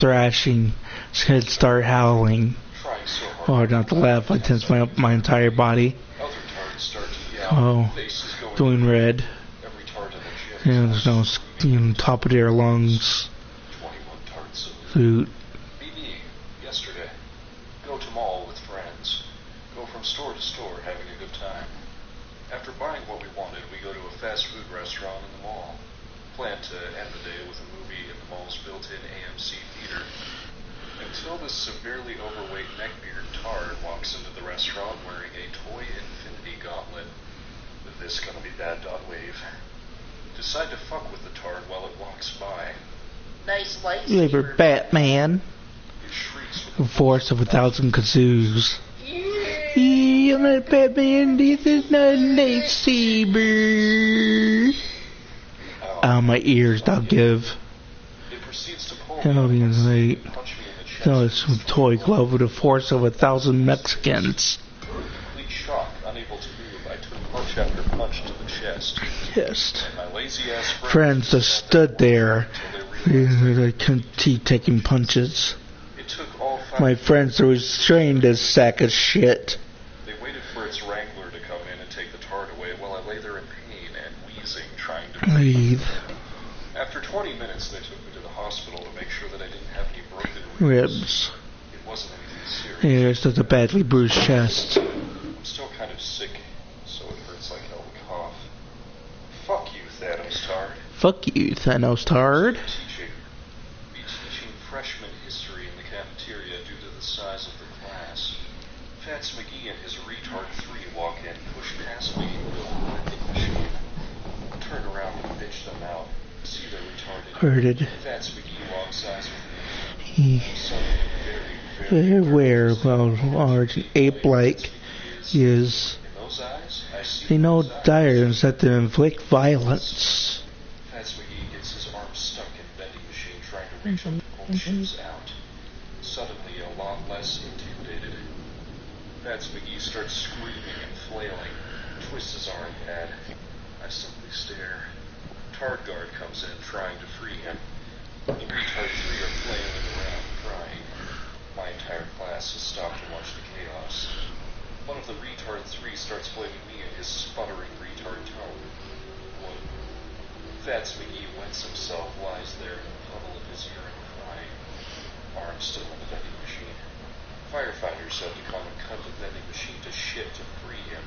thrashing, his head start howling. Or not to laugh, I tense my entire body. Oh, doing red. And there's no skin top of their lungs. Food. Yesterday. Go to mall with friends. Go from store to store having a good time. After buying what we wanted, we go to a fast food restaurant in the mall. Plan to end the day with a movie in the mall's built-in AMC theater. Until this severely overweight neckbeard tard walks into the restaurant wearing a toy infinity gauntlet. With this gonna be bad, Wave. Decide to fuck with the tard while it walks by. Nice lightsaber, Batman. It shrieks with The force of 1,000 kazoos. I'm not Batman, this is not a lightsaber. My ears, I'll give. It proceeds to pull Hell, me it's like, punch me in the chest. no, it's a toy glove with the force of 1,000 Mexicans. In complete shock, unable to move, I took punch after punch to the chest. Yes. My lazy ass Friends just stood there. until they I couldn't keep taking punches. It took all 5 My friends were restrained as sack of shit. They waited for its wrangler to come in and take the tard away while I lay there in pain and wheezing, trying to Breathe. After 20 minutes, they took me to the hospital to make sure that I didn't have any broken Ribs. It wasn't anything serious. Here's just a badly bruised chest. I'm still kind of sick, so it hurts like hell to cough. Fuck you, Thanos Tard. Fuck you, Thanos Tard. Be teaching freshman history in the cafeteria due to the size of the class. Fats McGee and his retard 3 walk in, push past me, and go to the vending machine. Turn around and bitch them out. See their retarded. Hurted. Fats McGee locks eyes with me. He Something very aware about large ape-like is in those eyes, I see they know those eyes. desires that to inflict violence. Fats McGee gets his arm stuck in vending machine trying to reach up to pull shoes out. Suddenly a lot less intimidated. Fats McGee starts screaming and flailing, twists his arm pad. I simply stare. Tard guard comes in trying to free him. The retard 3 are flailing around, crying. My entire class has stopped to watch the chaos. One of the retard 3 starts blaming me in his sputtering retard tone. What? Fats McGee wets himself, lies there in a puddle of his urine, crying. Arm still in the vending machine. Firefighters have to come and cut the vending machine to shit to free him.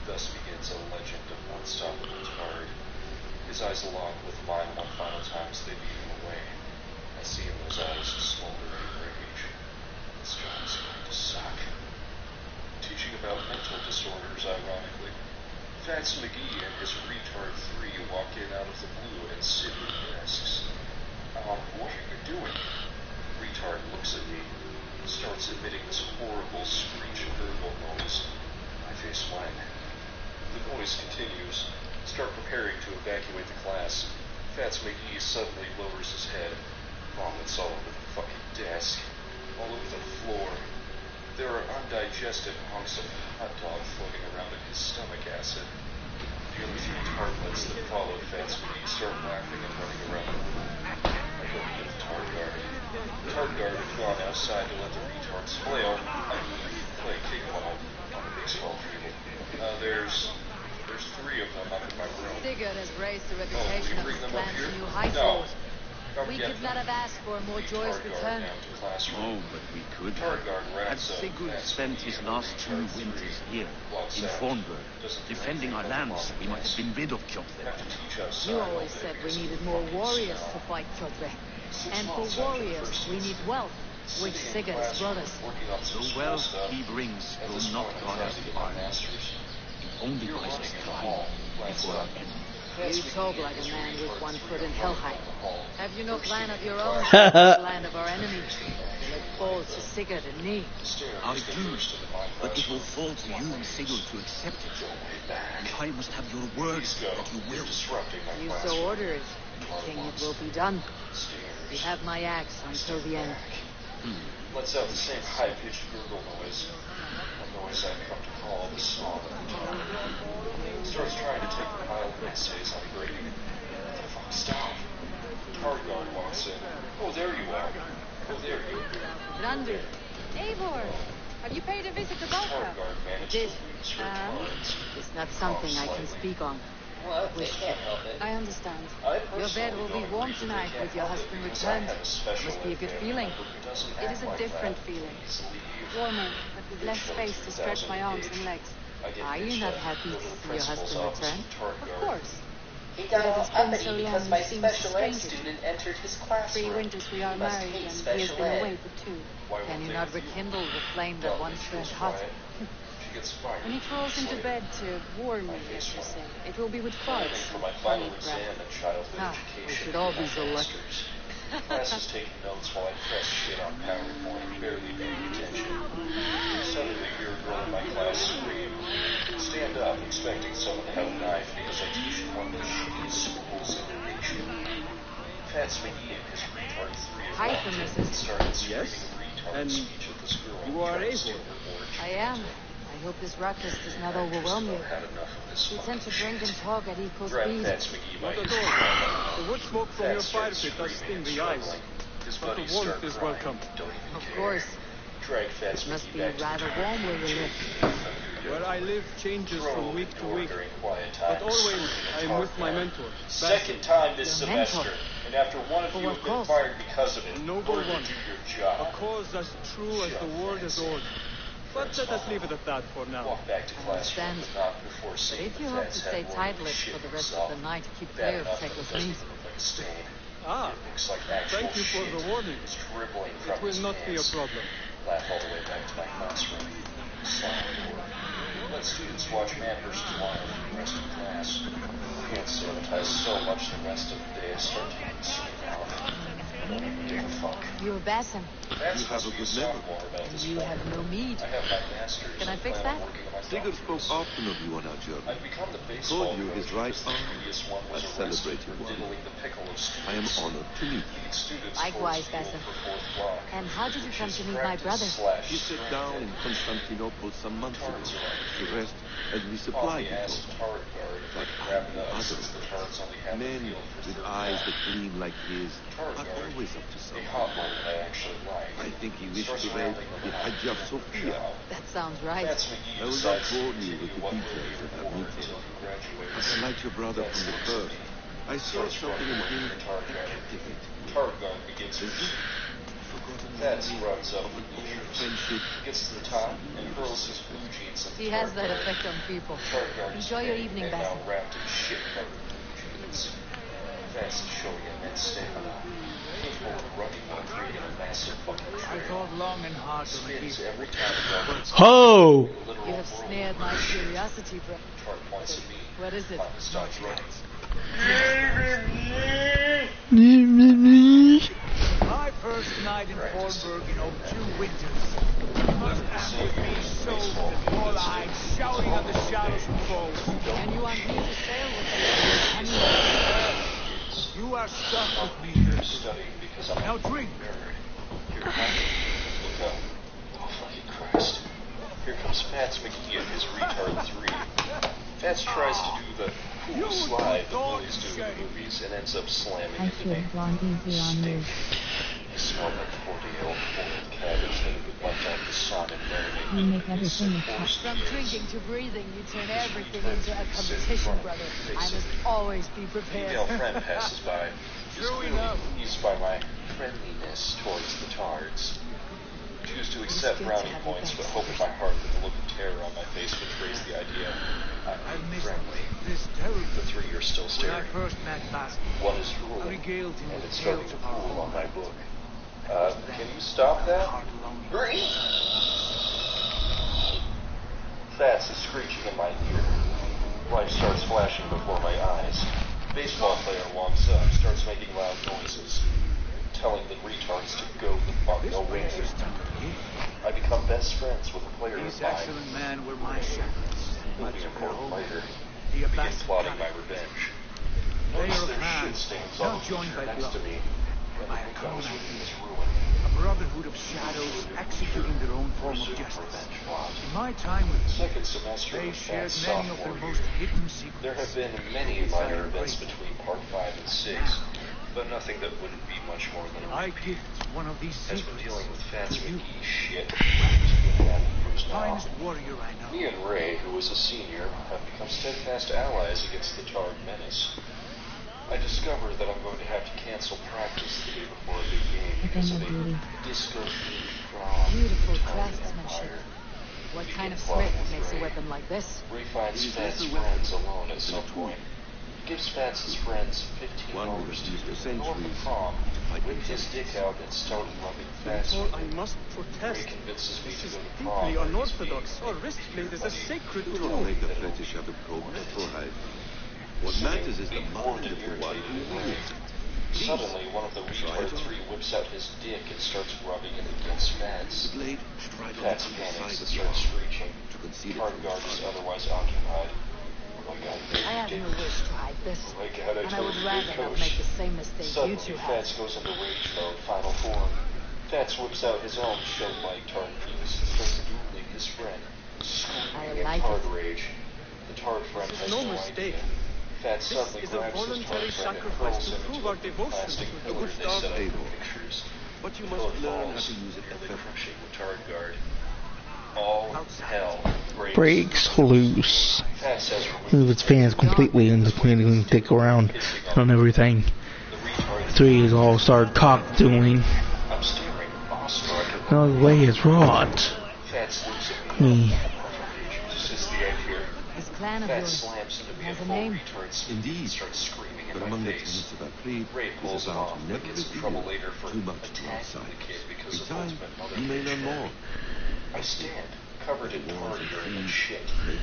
Thus begins a legend of unstoppable Tard. His eyes lock with mine one final time as they beat him away. I see in those eyes a smoldering rage. This job is going to suck. Teaching about mental disorders, ironically. Fats McGee and his retard 3 walk in out of the blue and sit at desks. What are you doing? Retard looks at me, starts emitting this horrible screech gurgle noise. My face white. The noise continues. Start preparing to evacuate the class. Fats McGee suddenly lowers his head. Vomits all over the fucking desk. All over the floor. There are undigested hunks of hot dog floating around in his stomach acid. The other 3 tartlets that followed Fats McGee start laughing and running around the room. I go to get the tard guard. The tard guard had gone outside to let the retards flail. I play kickball on the baseball field. There's 3 of them up in my room. Sigurd has raised the reputation of his clan's new high No. court. We could not have asked for a more joyous return. Oh, but we could Tard guard have. Had wraps up Sigurd Fats spent McGee his and last 2 retard 3 winters here, walks in out. Thornburg, Doesn't do defending our anything lands, but we might have been rid of Kjotve. have to teach us You always said we needed more warriors to fight Kjotve. And for warriors, we need wealth, which Sigurd has brought us. The wealth he brings will not buy us the armies. It only buys us time before our end. You talk like a man with one foot in Helheim. Have you no plan of your own for the land of our enemy? Let fall to Sigurd and me. I do, but it will fall to you, Sigurd, to accept it. And I must have your word that you will. You so order it, King, it will be done. You have my axe until the end. Lets out the same high-pitched gurgle noise. A noise I've come to call the song of the tongue. Starts trying to take a pile of essays on grading. What the fuck, stop. Tard guard walks in. Oh, there you are. Randy. Eivor, have you paid a visit to Valhalla? Did. It's not something I can speak on. Well, they can't help it. I understand. Your bed will be warm tonight with your husband returned. Must be a good feeling. It is a different feeling. Warmer, but with less space to stretch my arms and legs. Are you not happy to see your husband return? Of course. He got all But it's been uppity so long, because he my seems special ed stranger. student entered his 3 classroom. winters we are He must married, hate and he has special been ed. away for 2. Can you not rekindle the flame that once burned hot? When he crawls into bed to warm me, as you say, it will be with farts and funny crap. We should all be so lucky. Class was taking notes while I pressed shit on PowerPoint, barely paying attention. Suddenly hear a girl in my class scream. Stand up, expecting someone to have a knife because I teach in one of the shittiest schools in the nation. Fats McGee and his retard 3 of Hi, my Mrs. started screaming Yes? retard And speech at the school. you are trying to Eivor? steal her board. I am. I hope this ruckus does not overwhelm you. Had enough of this We tend to fucking drink and shit. talk at equal Grab speed. Fats McGee by not his at all. The wood smoke from your Fats fire started pit does screaming sting and the eyes. struggling. His But the buddies warmth start is crying. welcome. Don't even Of care. course. Drag Fats It must McGee be back to rather the warm where you live. Where I live changes from week to week, during quiet but times. always I'm with my mentor. Second time this Your semester, mentor? and after one of For you what have been cause? fired because of it, Noble learn to one. do your A job. cause as true as the word is old. But let us leave it at that for now. Walk back to I classroom, understand. but not before But seeing if the you hope to Fats stay head roll tight-lipped shit for the rest himself. of the night, keep Bad clear of enough that Tekla's it doesn't meat. even look like a stain. Ah, It looks like actual thank you for shit. the warning. It's dribbling from It will his not be a pants. problem. Laugh all the way back to my classroom. Slam the door. Let students watch Amherst Live for the rest of class. Hand sanitize so much the rest of the day I start taking the suit off. I don't even give a fuck. You're Basim. That's You have supposed a to be a good memory. sophomore about this You point. have no meat. I have my master's. Can I and fix plan on that? working on my Sigurd spoke doctorates. often of you on our journey. I've become the baseball Told you his coach right because the arm. previous one was I arrested celebrate for you, Juan. diddling the pickle of I am students. honored to meet you. Lead students Likewise, towards field Basim. for fourth block. And how did you come Which to is meet my brother? practice/strength He sat down in ed. Constantinople some months ago. Tards around. The rest has Called resupplied, me he asked told Tard guard if But I could wrap it I'm up other. since the Tards only have the Men field for with third eyes block. that gleam like his Tard are guard, always up to a something. hot one that I actually like. I think he wished Starts to read rounding the the Hajj of Sophia. job. That sounds right. That's McGee I will not decides to bore you with continue the what details will be of that war meeting. until he graduates. But like your brother from the first, I saw something in him that Tard guard. captivated me. Tard guard begins Is his it forgotten Fats memory runs up of the an old bleachers, friendship? gets to the top, and hurls his blue jeans at the He has Tard that guard. effect on people. Tard guard is Enjoy your big evening, and now Basim. wrapped in shit-covered blue jeans. Fats is showing immense stamina, capable of running while creating a massive fucking I trail. thought long and hard to Spins make every time he runs. Oh! Literal You have whirlwind. snared my curiosity, bro. Tard points at me. What is it? Finally stops running. my first night in Thornburg in 2 winters. You must have with me soaked and wall-eyed, shouting at the shadows and foes. And you want me to sail with you? I mean, You are stuck with me here. Studying because I'm Now a drink. nerd. Here, look up. Oh, fucking Christ. Here comes Fats McGee and his retard 3. Fats tries to do the cool slide that bullies do in the movies and ends up slamming I into should me. have gone easier on you. Stink. I smell like 40-year-old boiled cabbage that had been left out in the sun and marinated. You make in everything some horse from cheese. drinking to breathing, you turn everything into a competition, brother. I must always be prepared. Female friend passes by. Is True clearly enough. pleased by my friendliness towards the Tards. Choose to accept good to brownie have you points, back, but hope in my heart that the look of terror on my face betrays the idea I'm I've being missed friendly. this terribly. The 3 are still When I staring. first met Basim, One is I drooling, regaled him and with it's starting tales to of our pool on home my life. book. Can you stop that? Fats is screeching in my ear. Life starts flashing before my eyes. Baseball player walks up, starts making loud noises, telling the retards to go the fuck This away. place is stuck with me. I become best friends with a player of These mine. excellent men were my shepherds. He'll Much be of their important home. later. The Begin Abbas plotting my Palace. revenge. Layer Notice of their shit hands, stains now on the joined feature by next to blood. me. And By who a knows common what idea. is ruin. A brotherhood of shadows executing their own form of Pursuit justice. revenge plot. In my time with them, Second semester they of shared Fats many of sophomore their year. most hidden secrets. There have been many minor events between Part 5 and 6. but nothing that wouldn't be much more than a I repeat. gift one of these Has been secrets. dealing with Fats to you. McGee shit. Now. Finest warrior I know. Me and Ray, who is a senior, have become steadfast allies against the Tard menace. I discovered that I'm going to have to cancel practice the day before a big game because of a disco-themed prom. Beautiful Tard craftsmanship. Empire. What kind of threat makes a weapon like this? Ray finds Fats' friends alone at some point. He gives Fats his friends $15 to ignore the prom, whip his dick out and started rubbing Fats. Therefore, I must Ray protest. convinces me This to is go to prom. deeply where he's unorthodox. being Our wrist blade is a sacred Do tool. not make a fetish out of cold beforehand. What matters is the mind of the one who moves. Suddenly, one of the retard three whips out his dick and starts rubbing it against Fats. The blade strikes on Fats the panics side and of the starts arm screeching. to conceal it Hard from guard the is sun. otherwise occupied. Oh my god, I have no wish to hide this. Oh my god, And I would told you, rather not Coach. make the same mistake you Suddenly, two have. Fats goes into rage mode, final form. Fats whips out his own show-like Tard penis and starts dueling his friend, screaming in like Tard it. rage. The Tard friend This has is no no mistake. idea. Fats This suddenly is a grabs his voluntary Tard friend and sacrifice hurls to him prove into our a devotion plastic to the pillar good they set up Abel. for pictures. But you The must pillar learn how falls, to use it nearly effectively. crushing the Tard guard. All hell Breaks loose. Fats has removed Move its fans completely and the planning to dick around on everything. the retard. 3 is all start cock doing. I'm staring awestruck at No way is wrought. Fats looks at me. Me. This is the end here. This clan of Fats yours slams into me has in a full name. retards. Indeed. Starts screaming in But my among the face. tenets of our creed Ray is pulls a him vow off, to but never gets in reveal trouble later for too much to attacking outside. the kid because In of time, ultimate mother you may learn nature. more. I stand, covered in Wars tar and urine and trees shit. make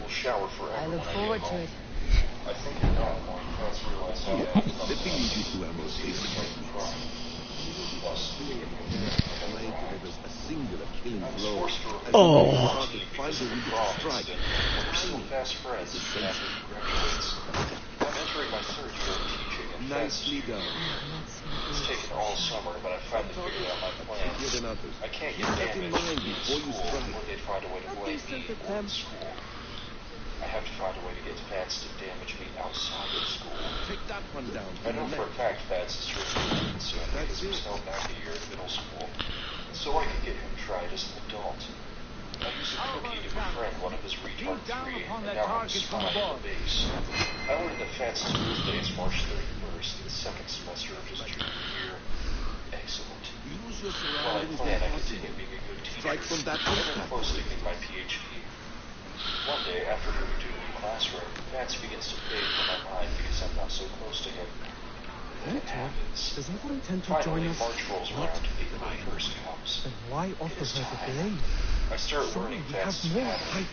We'll shower forever I look when forward I to get it. home. I think at that point, Fats realized how bad Let me lead you to our most basic the techniques. crime. Plus, The blade delivers a singular killing I was blow. forced to As Oh. you hard to find the weak strike. We're still fast friends after he graduates. I'm entering my third year of teaching, and Fats Nicely done. it's taken all summer, but I finally figured out my Trickier plan. than others. I can't Keep get that in damaged mind in before you school, strike. or they'd find a way to blame me decent or attempt. the school. I have to find a way to get Fats to damage me outside of school. Take that one down. I know for a fact Fats is drinking soon because we're it. still back a year in middle school, so I can get him tried as an adult. I use a cookie to befriend one of his retard down three, upon and that now I'm target from spying the above. base. I learned that Fats' birthday is March 31st, the second semester of his junior year. Excellent. Use your While I surroundings plan, I as continue possible. being a good teacher. Strike from that I'm one. close to getting my PhD. One day, after moving to a new classroom, Fats begins to fade from my mind because I'm not so close to him. Then it happens. Does Eva intend to Finally, join us? March rolls around, April 1st comes. Then why offer It is her the time. blade? I start Surely learning we Fats' have more. pattern,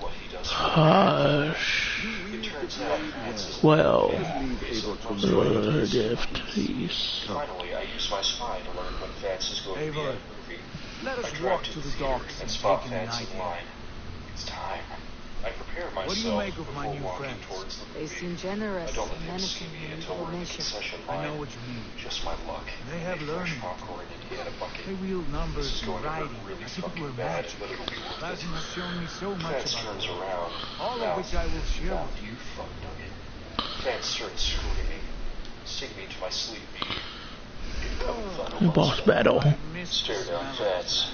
what he does. Hush. It turns out Fats is Well, Leave Abel to enjoy the it. gift piece. Finally, I use my spy to learn when Fats is going to be Ava, at a movie. let us I drive walk to to the the theater docks and and spot take in Fats an in idea. line. It's time. I prepare myself What do you make of my before new walking friends? towards the They movie. seem I generous don't and let him see menacing me in until we're in the information. concession I line. know what you mean. Just my luck. They have Made fresh learning. popcorn and he had a bucket. They wield This numbers is and going to hurt writing really as if it fucking were bad, magic. but it'll be worth it. Plasma has shown me so much Fats about turns it. around. All of Now, which I will share now, with you fuck nugget. Fats starts screaming, sing me to my sleep beat. Boss battle. Stare down Fats.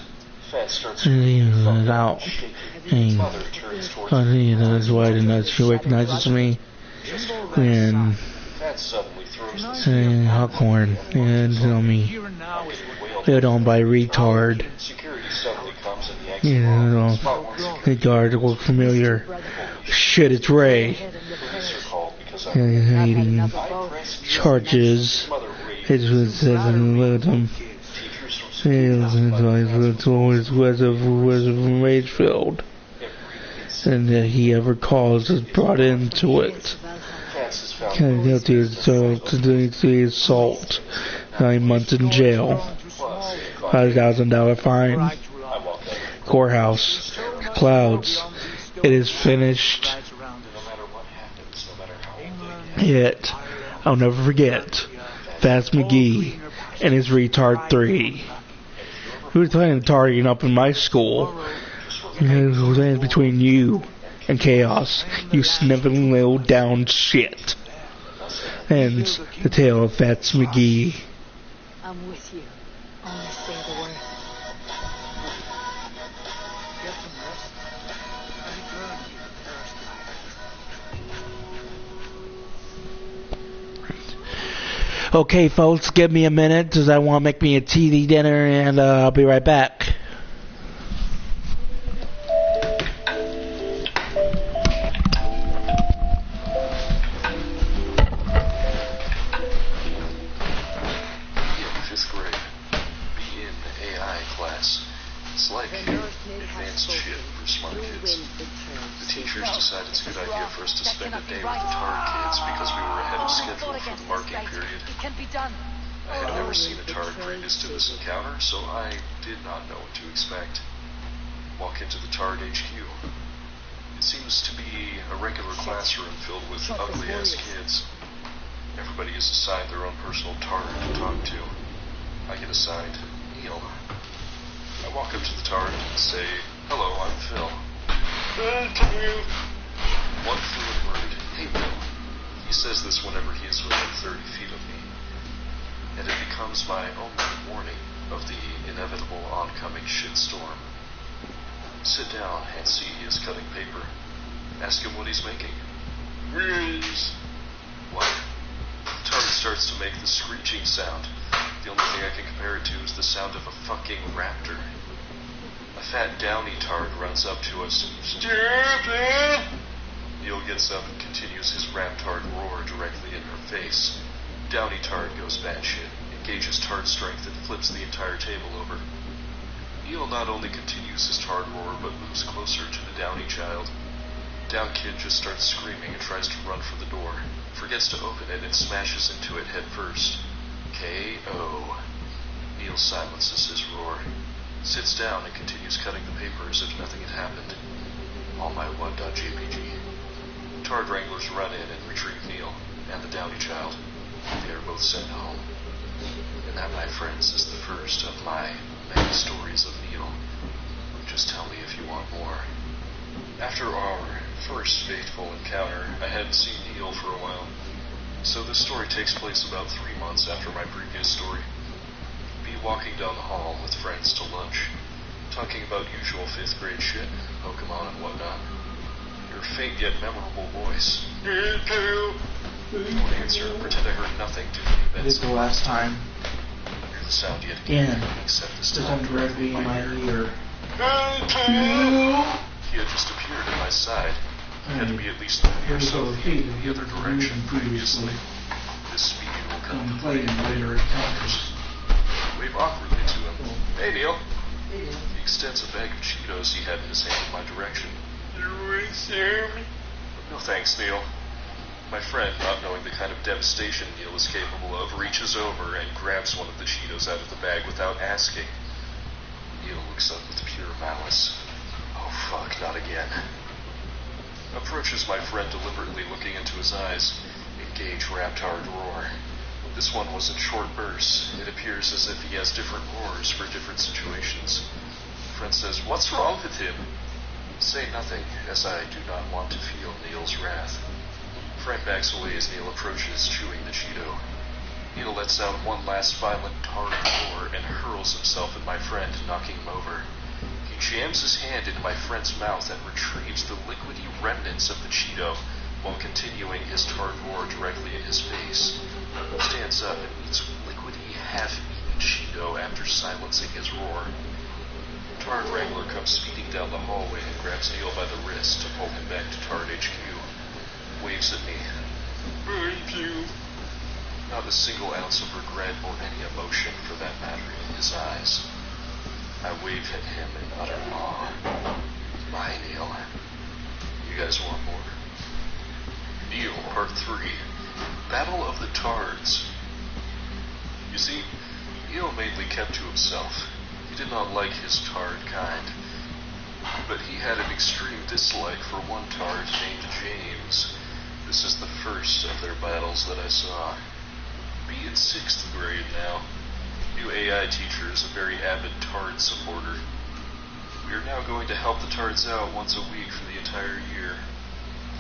Fats starts And he screaming, is fucking out. shaking. And Mother turns towards that's why she recognizes me. And Fats suddenly throws the saying Huckhorn and tell me Here and now is what hit on by retard. Security suddenly comes and yanks You him off. know, Spot one security retard look familiar. Shit, it's Ray. police are called because And he's I've had eating enough of I both. pressed charges. Mother raised It was says in them. teachers from It's always was rage filled. And that he ever caused is brought into it. Fats is found Kind of guilty of the assault. 9 months in jail. $5,000 fine. I walk out. Courthouse. Clouds. It is finished. lies around No us. matter what happens, no matter how big Yet, I'll never forget Fats McGee and his retard 3. Who was playing targeting up in my school? It was between you and Chaos. You sniffing little down shit. And the tale of Fats McGee. I'm with you. Only say the word. Get some rest. Return to the first life. Okay, folks, give me a minute because I want to make me a TV dinner, and I'll be right back. Fifth grade. Be in AI class. It's like advanced shit for smart kids. The teachers decided it's a good idea for us to spend a day with the TARD kids because we were ahead of schedule for the marking period. I had never seen a TARD previous to this encounter, so I did not know what to expect. Walk into the TARD HQ. It seems to be a regular classroom filled with ugly-ass kids. Everybody is assigned their own personal TARD to talk to. I get assigned Neil. I walk up to the TARD and say, "Hello, I'm Phil." One fluent word, "Hey, Phil." He says this whenever he is within 30 feet of me. And it becomes my only warning of the inevitable oncoming shitstorm. Sit down and see he is cutting paper. Ask him what he's making. Wheels. What? The TARD starts to make the screeching sound. The only thing I can compare it to is the sound of a fucking raptor. A fat downy TARD runs up to us. Stupid! Neil gets up and continues his raptard roar directly in her face. Downy TARD goes batshit, engages TARD strength, and flips the entire table over. Neil not only continues his TARD roar, but moves closer to the downy child. Down kid just starts screaming and tries to run for the door. Forgets to open it and smashes into it head first. K.O. Neil silences his roar, sits down and continues cutting the paper as if nothing had happened. All my 1.jpg. TARD wranglers run in and retrieve Neil and the downy child. They are both sent home. And that, my friends, is the first of my many stories of Neil. Just tell me if you want more. After our first fateful encounter, I hadn't seen Neil for a while. So this story takes place about 3 months after my previous story. Be walking down the hall with friends to lunch, talking about usual 5th grade shit, Pokemon and whatnot. Your faint yet memorable voice. Don't answer, pretend I heard nothing to the This is the last time. Hear the sound yet again, except this time directly in my ear. He had just appeared at my side. He had to be at least 30 or so feet in the other direction previously. This speed will come to play in later encounters. Wave awkwardly to him. Hey, Neil. He extends a bag of Cheetos he had in his hand in my direction. You want some? No thanks, Neil. My friend, not knowing the kind of devastation Neil is capable of, reaches over and grabs one of the Cheetos out of the bag without asking. Neil looks up with pure malice. Oh fuck, not again. Approaches my friend deliberately looking into his eyes. Engage raptard roar. This one was in short bursts. It appears as if he has different roars for different situations. Friend says, "What's wrong with him?" Say nothing, as I do not want to feel Neil's wrath. Friend backs away as Neil approaches, chewing the Cheeto. Neil lets out one last violent TARD roar and hurls himself at my friend, knocking him over. He jams his hand into my friend's mouth and retrieves the liquidy remnants of the Cheeto while continuing his TARD roar directly in his face. He stands up and eats liquidy, half-eaten Cheeto after silencing his roar. TARD Wrangler comes speeding down the hallway and grabs Neil by the wrist to pull him back to TARD HQ. Waves at me. Thank you. Not a single ounce of regret or any emotion, for that matter, in his eyes. I wave at him in utter awe. Bye, Neil. You guys want more? Neil, Part 3. Battle of the Tards. You see, Neil mainly kept to himself. He did not like his Tard kind. But he had an extreme dislike for one Tard named James. This is the first of their battles that I saw. Be in 6th grade now. New AI teacher is a very avid TARD supporter. We are now going to help the TARDs out once a week for the entire year.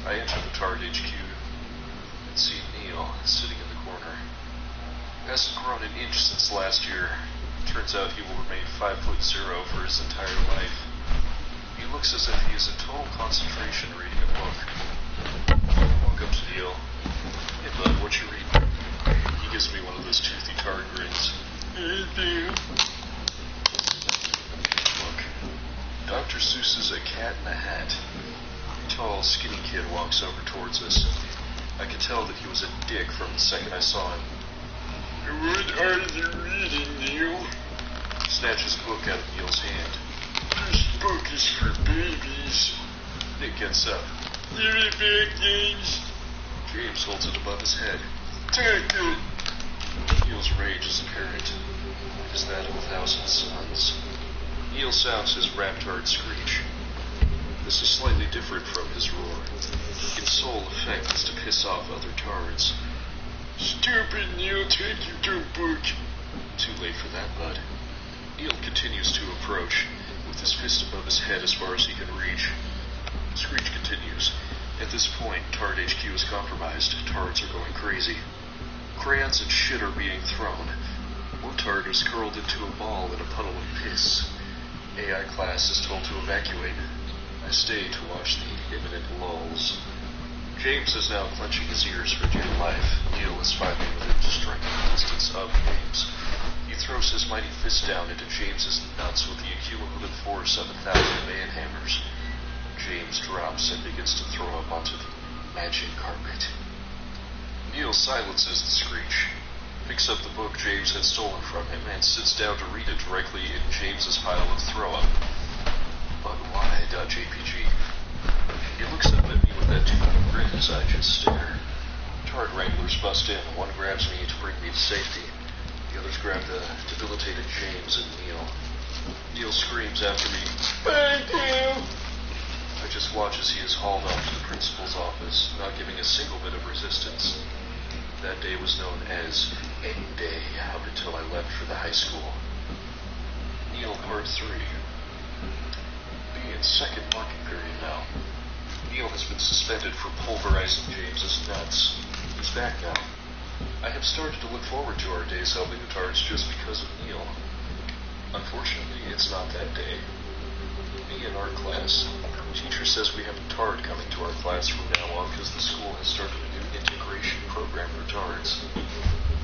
I enter the TARD HQ. can see Neil sitting in the corner. Hasn't grown an inch since last year. Turns out he will remain 5'0" for his entire life. He looks as if he is in total concentration reading a book. Walk up to Neil. Hey bud, what you reading? He gives me one of those toothy tart grins. Look, Dr. Seuss's A Cat in a Hat. A tall, skinny kid walks over towards us. I could tell that he was a dick from the second I saw him. What are you reading, Neil? Snatches a book out of Neil's hand. This book is for babies. Nick gets up. Give it back, James. James holds it above his head. Take it. Neil's rage is apparent. It is that of 1,000 suns. Neil sounds his raptard screech. This is slightly different from his roar. Its sole effect is to piss off other tards. Stupid Neil, take your dumb book. Too late for that, bud. Neil continues to approach, with his fist above his head as far as he can reach. The screech continues. At this point, Tard HQ is compromised. Tards are going crazy. Crayons and shit are being thrown. One tard is curled into a ball in a puddle of piss. AI class is told to evacuate. I stay to watch the imminent lulls. James is now clenching his ears for dear life. Neil is finally within striking distance of James. He throws his mighty fist down into James's nuts with the accumulative force of 1,000 man hammers. James drops and begins to throw up onto the magic carpet. Neil silences the screech, picks up the book James had stolen from him, and sits down to read it directly in James's pile of throw-up. But why, .jpg? He looks up at me with that toothy grin as I just stare. Tard wranglers bust in. One grabs me to bring me to safety. The others grab the debilitated James and Neil. Neil screams after me, "Thank you!" I just watch as he is hauled off to the principal's office, not giving a single bit of resistance. That day was known as End Day up until I left for the high school. Neil Part 3. The second marking period now. Neil has been suspended for pulverizing James's nuts. He's back now. I have started to look forward to our days helping the Tards just because of Neil. Unfortunately, it's not that day. Me in art class. Teacher says we have a Tard coming to our class from now on because the school has started a new integration program for Tards.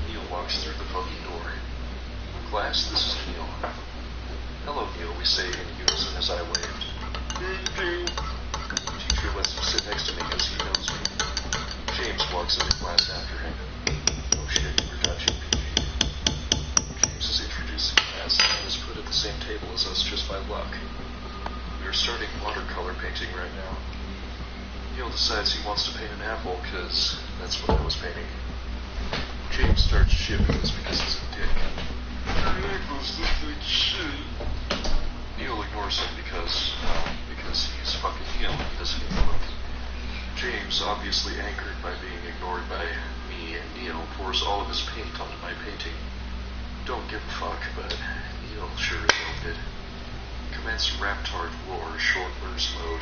Neil walks through the funky door. Class, this is Neil. Hello, Neil, we say in unison as I waved. Teacher lets him sit next to me because he knows me. James walks into class after him. Oh shit, we're touching PG. James is introducing class and is put at the same table as us just by luck. We are starting watercolor painting right now. Neil decides he wants to paint an apple because that's what I was painting. James starts shipping this because he's a dick. Apples look like shit. Neil ignores him because he's fucking Neil. He doesn't even look. James, obviously angered by being ignored by me and Neil, pours all of his paint onto my painting. Don't give a fuck, but Neil sure as hell did. Commence Raptard Roar short burst mode.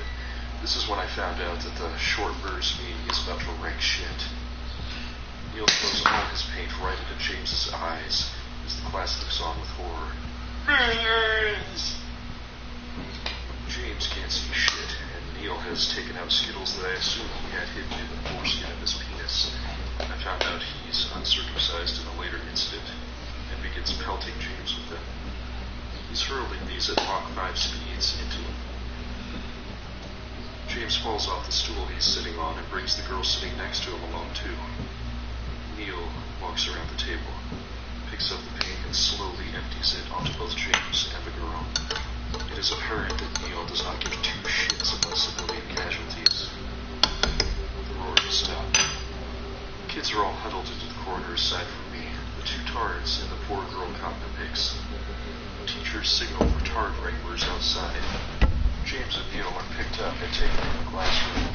This is when I found out that the short burst meaning is about to wreck shit. Neil throws all his paint right into James's eyes as the class looks on with horror. Eyes! James can't see shit, and Neil has taken out Skittles that I assume he had hidden in the foreskin of his penis. I found out he's uncircumcised in a later incident, and begins pelting James with them. He's hurling these at Mach 5 speeds into him. James falls off the stool he's sitting on and brings the girl sitting next to him along too. Neil walks around the table, picks up the paint and slowly empties it onto both James and the girl. It is apparent that Neil does not give two shits about civilian casualties. The roar has stopped. The kids are all huddled into the corner aside from me, the two Tards and the poor girl cognipics. Teachers signal for Tard wranglers outside. James and Neil are picked up and taken from the classroom.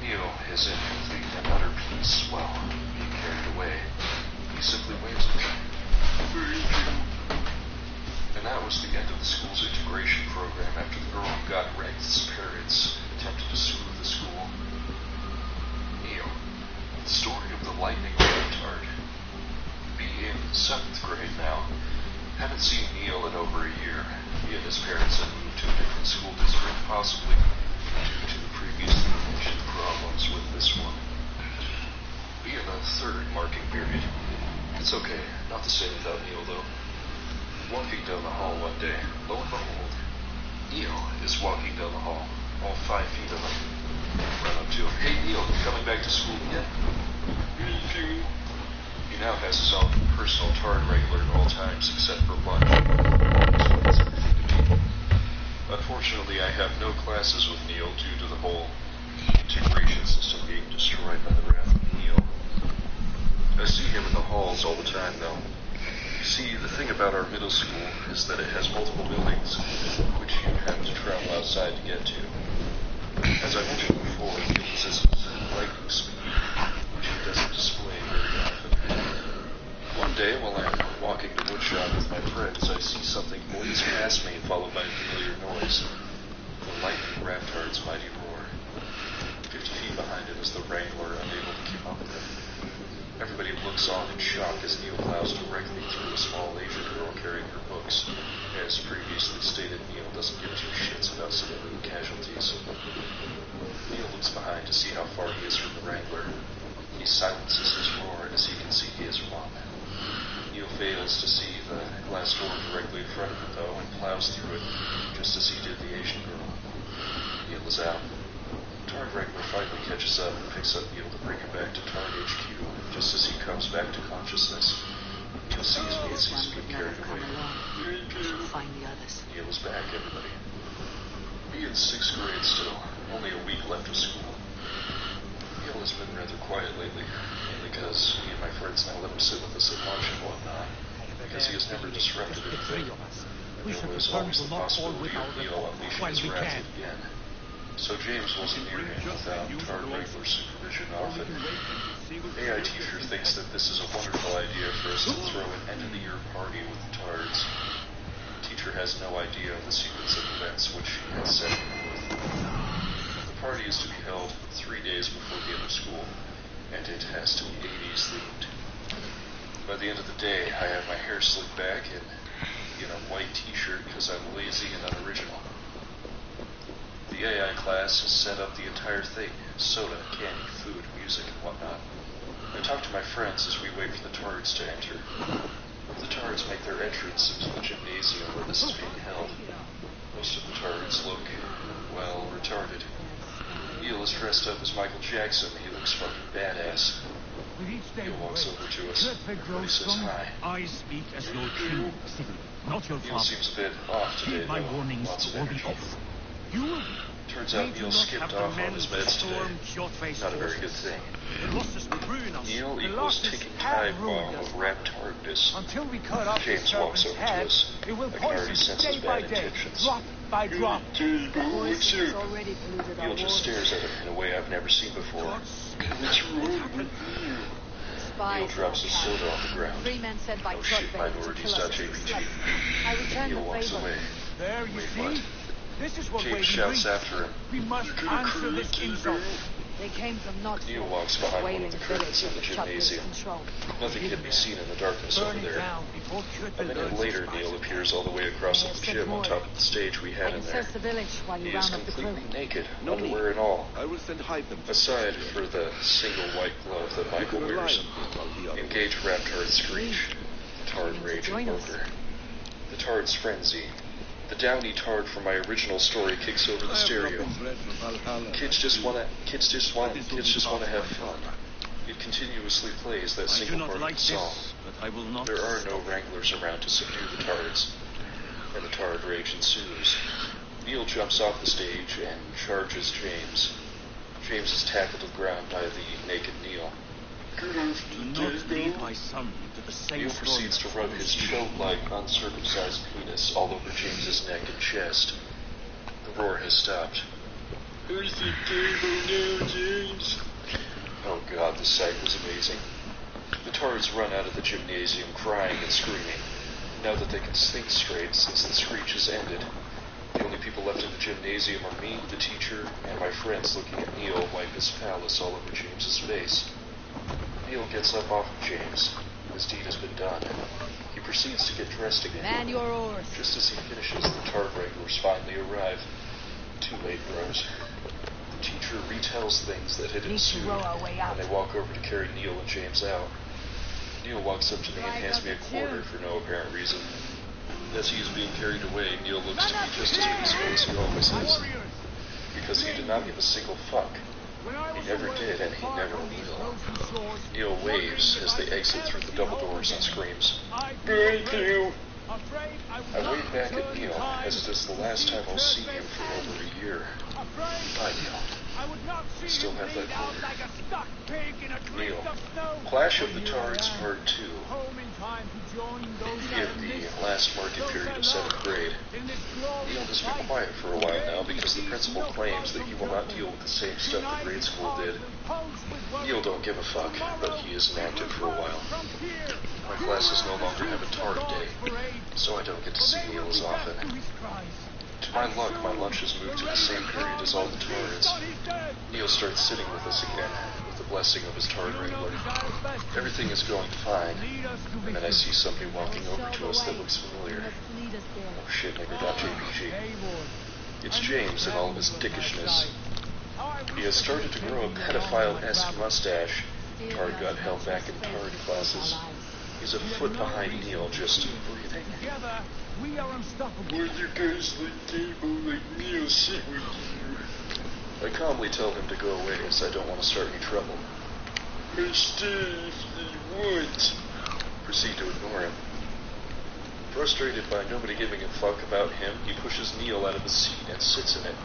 Neil is in complete and utter peace while being carried away. He simply waves at me. And that was the end of the school's integration program after the girl who got Rex's parents attempted to sue the school. Neil, The story of the lightning retard. Be in 7th grade now. Haven't seen Neil in over a year. He and his parents had moved to a different school district, possibly due to the previously mentioned problems with this one. Be in the 3rd marking period. It's okay, not the same without Neil though. Walking down the hall one day, lo and behold, Neil is walking down the hall, all 5 feet of him. Run up to him. Hey Neil, you coming back to school again? Me too. He now has his own personal tard regular at all times except for lunch. Explains everything to me. Unfortunately, I have no classes with Neil due to the whole integration system being destroyed by the wrath of Neil. I see him in the halls all the time, though. You see, the thing about our middle school is that it has multiple buildings, which you have to travel outside to get to. As I mentioned before, he possesses lightning speed, which he doesn't display very often. One day, while I'm walking to woodshop with my friends, I see something blaze past me, followed by a familiar noise. The lightning raptard's mighty roar. 50 feet behind it is the Wrangler, unable to keep up with him. Everybody looks on in shock as Neil plows directly through a small Asian girl carrying her books. As previously stated, Neil doesn't give 2 shits about civilian casualties. Neil looks behind to see how far he is from the Wrangler. He silences his roar as he can see he is wrong. Neil fails to see the glass door directly in front of him, though, and plows through it, just as he did the Asian girl. Neil is out. Tard Wrangler finally catches up and picks up Neil to bring him back to Tard HQ, just as he comes back to consciousness. Neil sees me and sees him get carried away. Find the others. Neil is back, everybody. Me in 6th grade still, only a week left of school. Neil has been rather quiet lately, mainly because me and my friends now let him sit with us at lunch and whatnot, because he has never disrupted anything, and there was always the possibility of Neil unleashing his wrath again. So James wasn't near him without Tard Wrangler's supervision often. AI teacher thinks that this is a wonderful idea for us to throw an end-of-the-year party with the Tards. Teacher has no idea of the sequence of events which she has set forth. The party is to be held 3 days before the end of school, and it has to be 80s themed. By the end of the day, I have my hair slicked back and in a white t-shirt because I'm lazy and unoriginal. The AI class has set up the entire thing: soda, candy, food, music, and whatnot. I talk to my friends as we wait for the Tards to enter. The Tards make their entrance into the gymnasium where this is being held. Most of the Tards look, well, retarded. Neil is dressed up as Michael Jackson. He looks fucking badass. Neil walks over to us. He says hi. I speak as your king, not your Neil father. seems a bit off today, Keep my though. warnings Lots of or be energy. off. You Turns out Neil skipped off on his meds today. Not a very good thing. Neil equals ticking time bomb of raptardness. Until we cut off the James walks serpent's over to head, us. it will I can poison already sense his day by bad day, intentions. drop by drop. The poison has already polluted our Neil just waters. stares at him in a way I've never seen before. What's wrong with you? Neil Spies drops his soda on the ground. 3 men sent by No shit, Trotbane to kill us. minorities.jpg. I returned Neil the walks favor. away. There you Wait, see? what? This is what James Wade shouts means. after him. We must answer this insult. They came from Knoxville, Neil walks behind one wailing of the village curtains in the under Chutler's gymnasium. control. Nothing can be seen in the darkness over Burn it there. down before A Cupid minute learns later, to Neil spice it. appears all the way across They the have gym sent on more. top of the stage we I had can in there. search the village while He you is round up the crew. completely naked, No underwear and all, I will send Hytham. aside for the single white glove that Michael You can rely wears. on me about the other. Engage Raptard Screech. The Tard To Rage join and us. Ogre. The Tard's Frenzy. The downy Tard from my original story kicks over the stereo. Kids just wanna have fun. It continuously plays that I do single not part like of the song. this, but I will not. There are no Wranglers around to subdue the Tards, and the Tard rage ensues. Neil jumps off the stage and charges James. James is tackled to the ground by the naked Neil. Do not lead my son to the same Neil story. proceeds to rub his chode-like, uncircumcised penis all over James's neck and chest. The roar has stopped. Oh god, the sight was amazing. The Tards run out of the gymnasium crying and screaming. Now that they can think straight since the screech has ended, the only people left in the gymnasium are me, the teacher, and my friends looking at Neil wipe his phallus all over James's face. Neil gets up off of James. His deed has been done. He proceeds to get dressed again. Man your oars. Just as he finishes, the Tard regulars finally arrive. Too late, bros. The teacher retells things that had ensued, and they walk over to carry Neil and James out. Neil walks up to me and hands me a quarter for no apparent reason. As he is being carried away, Neil looks to me just as peaceful as he always is. Because he did not give a single fuck. He never did, and he never will. Neil waves as they exit through the double doors and screams, "Thank you!" I wave back at Neil, as it is the last time I'll see him for over a year. Bye, Neil. I still have that quarter. Neil, Clash of the Tards Part 2. In the last market period of 7th grade, Neil has been quiet for a while now because the principal claims that he will not deal with the same stuff the grade school did. Neil don't give a fuck, but he is inactive for a while. My classes no longer have a Tard day, so I don't get to see Neil as often. To my luck, my lunch has moved to the same period as all the Tards. Neil starts sitting with us again, with the blessing of his Tard wrangler. Everything is going fine, and then I see somebody walking over to us that looks familiar. Oh shit, nigger.jpg. It's James in all of his dickishness. He has started to grow a pedophile-esque mustache. Tard got held back in Tard classes. He's a foot behind Neil, just breathing. Would you guys like table like Neil sit with you? I calmly tell him to go away as I don't want to start any trouble. I stay if you want. Proceed to ignore him. Frustrated by nobody giving a fuck about him, he pushes Neil out of the seat and sits in it.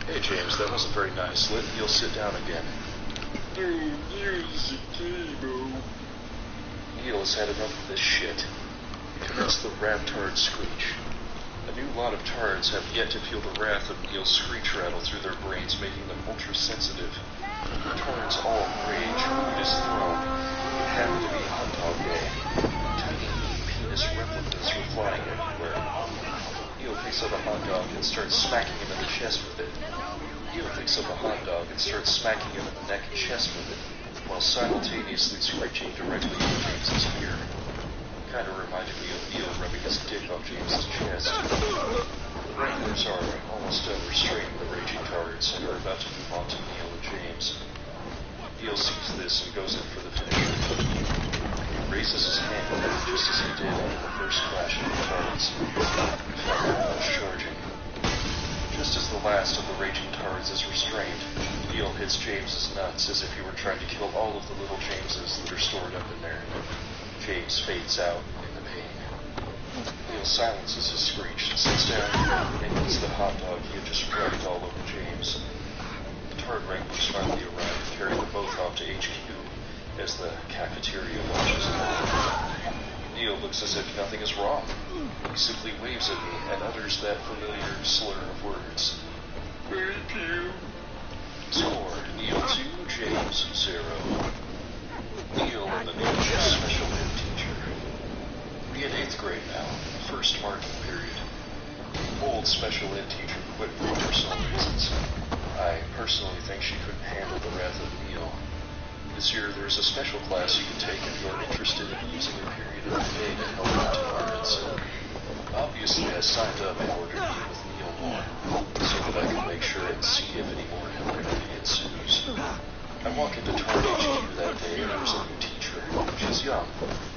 Hey James, that wasn't very nice. Let Neil sit down again. No, Neil's a table. Neil has had enough of this shit. He commits the rap Tard screech. A new lot of Tards have yet to feel the wrath of Neil's screech rattle through their brains, making them ultra-sensitive. Tards all rage food is thrown. It happened to be hot dog day. Tiny penis replicas were flying everywhere. Neil picks up a hot dog and starts smacking him in the chest with it. Neil picks up a hot dog and starts smacking him in the neck and chest with it, while simultaneously screeching directly into James's ear. Kinda reminded me of Neil rubbing his dick on James's chest. The wranglers are almost done restraining the raging Tards and are about to move on to Neil and James. Neil sees this and goes in for the finisher. He raises his hand, just as he did under the first clash of the Tards. Fire charging. Just as the last of the raging Tards is restrained, Neil hits James's nuts as if he were trying to kill all of the little Jameses that are stored up in there. James fades out in the pain. Neil silences his screech, sits down, and eats the hot dog he had just rubbed all over James. The Tard wranglers finally arrive and carry them both off to HQ as the cafeteria launches on. Neil looks as if nothing is wrong. He simply waves at me and utters that familiar slur of words. Thank you. Score, Neil 2, James 0. Neil and the new special ed teacher. We in 8th grade now, first marking period. Old special ed teacher quit for personal reasons. I personally think she couldn't handle the wrath of Neil. This year there's a special class you can take if you're interested in using a period of the day to help out Tards. Obviously I signed up in order to be with Neil more, so that I could make sure and see if any more hilarity ensues. I walk into Tard HQ that day and there's a new teacher. She's young,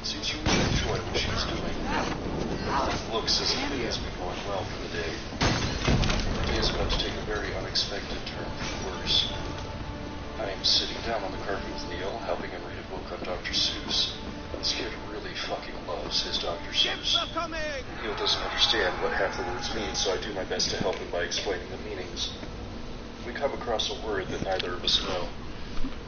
seems to really enjoy what she's doing. It looks as if it has been going well for the day. The day is about to take a very unexpected turn for the worse. I am sitting down on the carpet with Neil, helping him read a book on Dr. Seuss. This kid really fucking loves his Dr. Seuss. Neil doesn't understand what half the words mean, so I do my best to help him by explaining the meanings. We come across a word that neither of us know.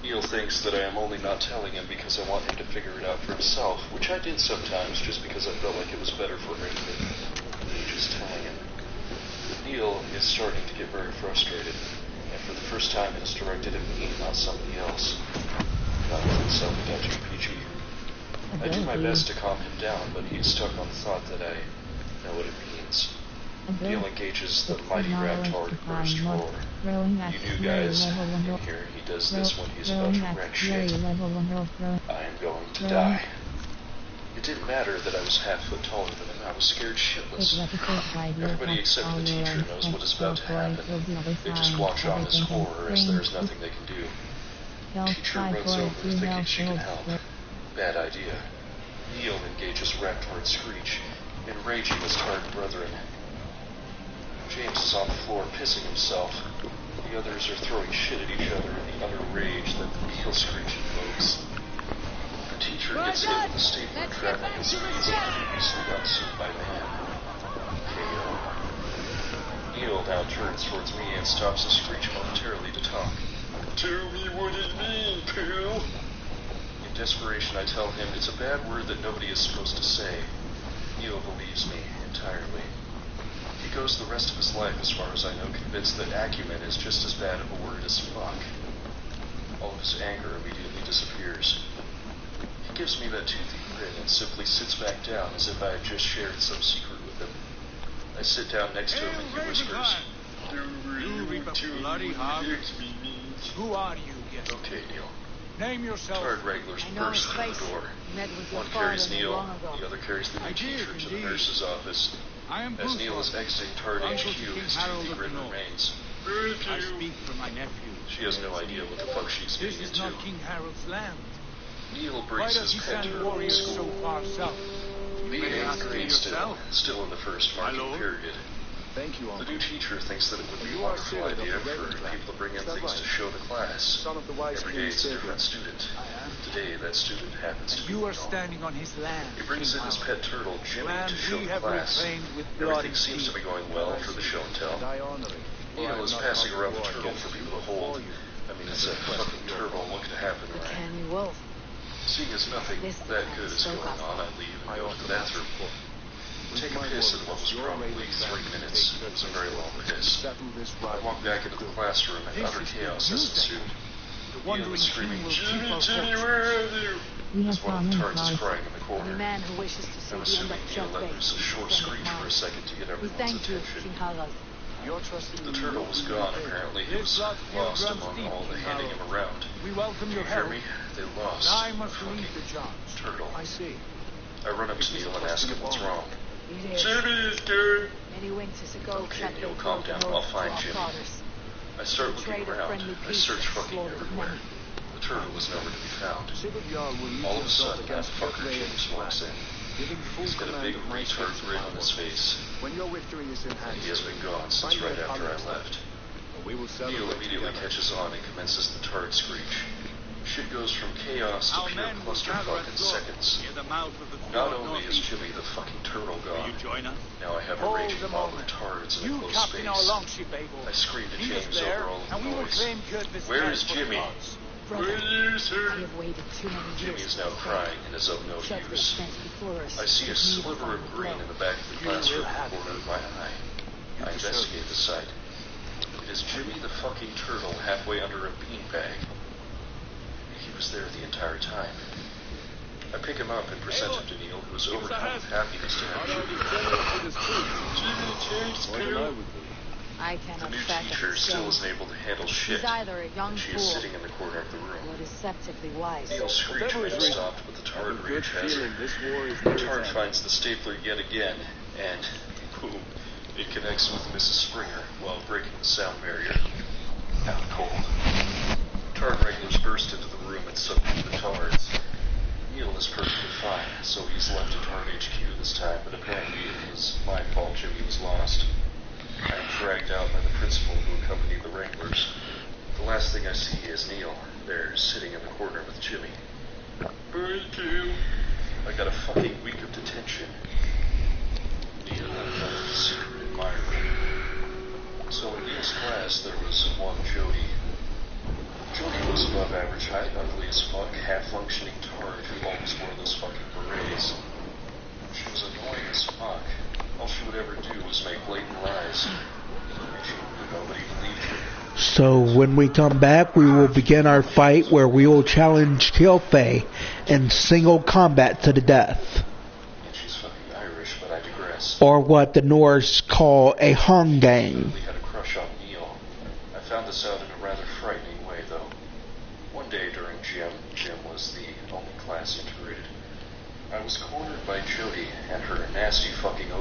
Neil thinks that I am only not telling him because I want him to figure it out for himself, which I did sometimes just because I felt like it was better for him than me just telling him. But Neil is starting to get very frustrated, and for the first time it is directed at me, not somebody else. Not with himself without JPG. I do my best to calm him down, but he is stuck on the thought that I know what it means. Neil engages the mighty raptor burst roar. You new guys in here, he does this when he's about to wreck shit. I am going to die. It didn't matter that I was half foot taller than him. I was scared shitless. Everybody except for the teacher knows what is about to happen. They just watch on as horror, as there is nothing they can do. The teacher runs over thinking she can help. Bad idea. Neil engages Raptor Screech, enraging his hard brethren. James is on the floor pissing himself. The others are throwing shit at each other in the utter rage that the Neil Screech invokes. The teacher gets hit with a stapler trapping his face and easily got sued by man. KO. Neil now turns towards me and stops the Screech momentarily to talk. Tell me what it means, pal. In desperation, I tell him it's a bad word that nobody is supposed to say. Neil believes me entirely. He goes the rest of his life, as far as I know, convinced that acumen is just as bad of a word as fuck. All of his anger immediately disappears. He gives me that toothy grin and simply sits back down as if I had just shared some secret with him. I sit down next to him and he whispers, You read the bloody hard. Who are you, yes? Okay, Neil. Name yourself. Tard regulars burst through the door. One carries Neil, the other carries the new teacher to the nurse's office. As Neil is exiting Tard HQ, his toothy grin remains. I speak for my nephew. She has no idea what the fuck she's getting This is into. not King Harold's land. Neil Why brings does his he pet send turtle to warriors so school. far south? The 8th grade still in the first marking period. Thank you, The Uncle. new teacher thinks that it would be You a are wonderful Cyril of idea the for Red Clan. people to bring in Is that things right? to show the class. Son of the wise Every King day it's a Savior. different student. I am. Today that student happens to And be you are Neil. standing on his land. He brings in King his Harold. pet turtle, Jimmy, Land to show we the have class. reclaimed with blood Everything and seems to teeth. be going well for the show and tell. And I honor it. For I Neil have is not passing come around the before turtle against for you people to hold. before you. I mean, it's a fucking turtle. What could happen, The right? canny wolf. Seeing as nothing This that time good is spoke going up. on, I leave and I go to offer the bathroom. Take a piss in what was probably 3 minutes. It was a very long piss. settle this I right. walk back into the classroom and This utter is chaos the has music. ensued. The Neil wandering is screaming, king will keep Jimmy, our Jimmy, fortune. where are you? As one of the tards is crying in the Any corner. man who wishes to see I'm the end assuming of Neil let Shelf loose a short screech for a second to get We everyone's thank you, attention. King Harold. You're trusting The me. turtle was gone, apparently. He was This blood lost runs among deep, all the King handing him Harold. around. We welcome Do your you hear help. me? They And lost I a must fucking lead the charge. turtle. I see. I run up to Neil and ask him what's wrong. It is. Jimmy is dead. Many winters ago, Okay, Captain Neil, calm broke down. an I'll oath to find our Jimmy. fathers. I start looking Betrayed a around. friendly I peace search and fucking slaughtered everywhere. many. The turtle was nowhere to be found. Sigurd Jarl will lead All of a himself sudden, that against fucker Getley and James his walks clan, in. giving full He's got a command big of my retard space grin on power. his face. When your victory is in hand, He has been gone since find right your after I colors, left. we will Neil celebrate immediately together. catches on and commences the tard screech. Shit goes from chaos to Our pure men will gather clusterfuck at in dawn seconds. near the mouth of the Not fjord only is northeast. Jimmy the fucking turtle Will gone, you join us? now I have a Hold raging the mob of moment. tards in a You close captain our space. longship, Abel. I scream to Lead us James there, over all and the we will noise. claim Kyrgyzstan Where is for Jimmy? the gods. Brother, Where is I he? have waited too many Jimmy years. is now crying and is of no Shelter use. stands before us. I see a with neither sliver of final green blow. in the back of the You classroom will in the have corner of my eye. I investigate the site. It is Jimmy the fucking turtle halfway under a beanbag. He was there the entire time. I pick him up and present him to Neil, who is overcome with happiness to have Jimmy. Jimmy changed More than I would be. I The cannot new fathom teacher his still shame. isn't able to handle shit. He's either a young And she fool is sitting in the corner of the room. or deceptively wise. Neil's screech may have stopped, but the I have tard a good rage has feeling her. this war is The near its tard end. finds the stapler yet again, and boom, it connects with Mrs. Springer while breaking the sound barrier. Out cold. Tard regulars burst into the room and subdue the tards. Neil is perfectly fine, so he's left at Tard HQ this time, but apparently it was my fault Jimmy was lost. I am dragged out by the principal who accompanied the Wranglers. The last thing I see is Neil, there, sitting in the corner with Jimmy. I got a fucking week of detention. Neil and a secret admirer. So in Neil's class, there was one Jody. Jody was above average height, ugly as fuck, half-functioning tard who always wore those fucking berets. She was annoying as fuck. All she would ever do was make blatant lies. And she knew nobody believed her. So when we come back, we will begin our fight where we will challenge Kilfay in single combat to the death. And she's fucking Irish, but I digress. or what the Norse call a hongang. Had a crush on Neil. I found this out in a rather frightening way, though. One day during gym was the only class integrated. I was cornered by Jody and her nasty fucking odor.